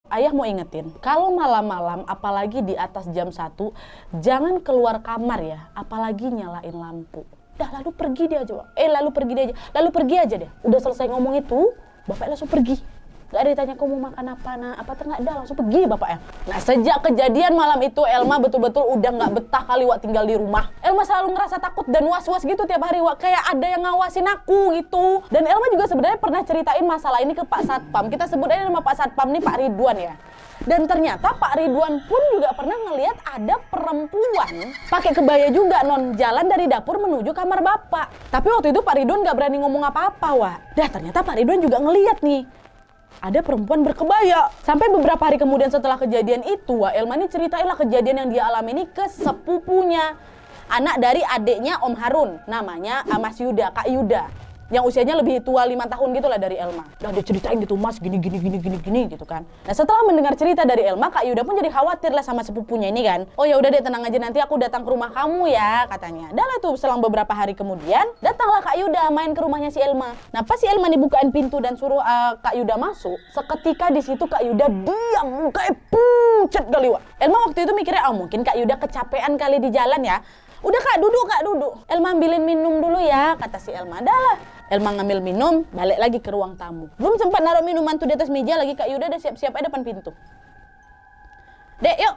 Ayah mau ingetin, kalau malam-malam, apalagi di atas jam 1, jangan keluar kamar ya, apalagi nyalain lampu. Dah lalu pergi dia aja, lalu pergi aja deh. Udah selesai ngomong itu, bapak langsung pergi. Gak ada ditanya, kamu mau makan apa, nah apa ternak, dah langsung pergi bapaknya. Nah sejak kejadian malam itu, Elma betul-betul udah gak betah kali Wak tinggal di rumah. Elma selalu ngerasa takut dan was-was gitu tiap hari Wak, kayak ada yang ngawasin aku gitu. Dan Elma juga sebenarnya pernah ceritain masalah ini ke Pak Satpam. Kita sebut aja nama Pak Satpam nih Pak Ridwan ya. Dan ternyata Pak Ridwan pun juga pernah ngelihat ada perempuan pakai kebaya juga non jalan dari dapur menuju kamar bapak. Tapi waktu itu Pak Ridwan gak berani ngomong apa-apa Wak. Dah ternyata Pak Ridwan juga ngelihat nih, ada perempuan berkebaya. Sampai beberapa hari kemudian setelah kejadian itu, Wak, Elma ini ceritainlah kejadian yang dia alami ini ke sepupunya. Anak dari adiknya Om Harun, namanya Mas Yuda, Kak Yuda. Yang usianya lebih tua 5 tahun gitu lah dari Elma. Udah dia ceritain gitu, Mas gini gitu kan. Nah setelah mendengar cerita dari Elma, Kak Yuda pun jadi khawatir lah sama sepupunya ini kan. Oh ya udah deh tenang aja, nanti aku datang ke rumah kamu ya katanya. Dan lah tuh selang beberapa hari kemudian, datanglah Kak Yuda main ke rumahnya si Elma. Nah pas si Elma dibukain pintu dan suruh Kak Yuda masuk, seketika di situ Kak Yuda diam, mukanya pucat kali Wak. Elma waktu itu mikirnya, oh mungkin Kak Yuda kecapean kali di jalan ya. Udah Kak duduk. Elma ambilin minum dulu ya, kata si Elma. Dah lah. Elma ngambil minum, balik lagi ke ruang tamu. Belum sempat naruh minuman tuh di atas meja lagi, Kak Yuda udah siap-siap aja depan pintu. Dek, yuk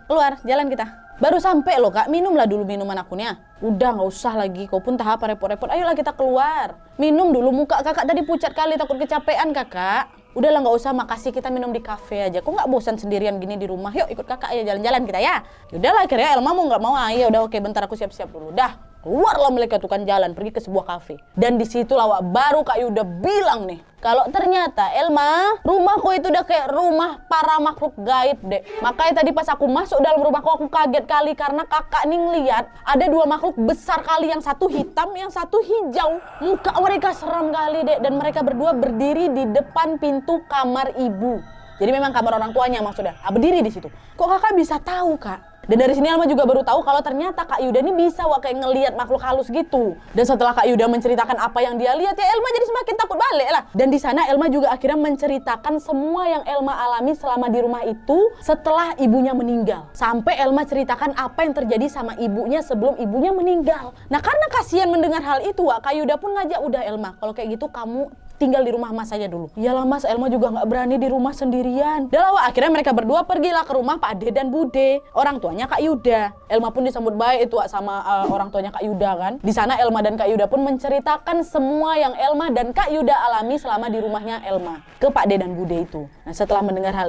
keluar, jalan kita. Baru sampai loh Kak, minumlah dulu minuman akunya. Udah nggak usah lagi, kau pun tahap repot-repot. Ayolah kita keluar. Minum dulu, muka kakak tadi pucat kali, takut kecapean kakak. Udahlah nggak usah, makasih, kita minum di kafe aja. Kok nggak bosan sendirian gini di rumah? Yuk ikut kakak ya jalan-jalan kita ya. Udahlah akhirnya Elma mau nggak mau, ya udah oke bentar aku siap-siap dulu. Dah. Keluarlah mereka tukang jalan, pergi ke sebuah kafe. Dan di situ Wak, baru Kak Yuda bilang nih, kalau ternyata Elma, rumahku itu udah kayak rumah para makhluk gaib deh. Makanya tadi pas aku masuk dalam rumahku, aku kaget kali karena kakak nih ngeliat ada dua makhluk besar kali, yang satu hitam, yang satu hijau. Muka mereka seram kali deh, dan mereka berdua berdiri di depan pintu kamar ibu. Jadi memang kamar orang tuanya maksudnya. Berdiri di situ. Kok kakak bisa tahu Kak? Dan dari sini Elma juga baru tahu kalau ternyata Kak Yuda ini bisa Wak kayak ngelihat makhluk halus gitu. Dan setelah Kak Yuda menceritakan apa yang dia lihat, ya Elma jadi semakin takut balik lah. Dan di sana Elma juga akhirnya menceritakan semua yang Elma alami selama di rumah itu setelah ibunya meninggal. Sampai Elma ceritakan apa yang terjadi sama ibunya sebelum ibunya meninggal. Nah karena kasihan mendengar hal itu Wak, Kak Yuda pun ngajak, udah Elma kalau kayak gitu kamu tinggal di rumah Mas aja dulu. Iyalah Mas, Elma juga nggak berani di rumah sendirian. Udah Wak, akhirnya mereka berdua pergilah ke rumah Pak Ade dan Bude, orang tuanya Kak Yuda. Elma pun disambut baik itu Wak sama orang tuanya Kak Yuda kan. Di sana Elma dan Kak Yuda pun menceritakan semua yang Elma dan Kak Yuda alami selama di rumahnya Elma ke Pak Ade dan Bude itu. Nah setelah mendengar hal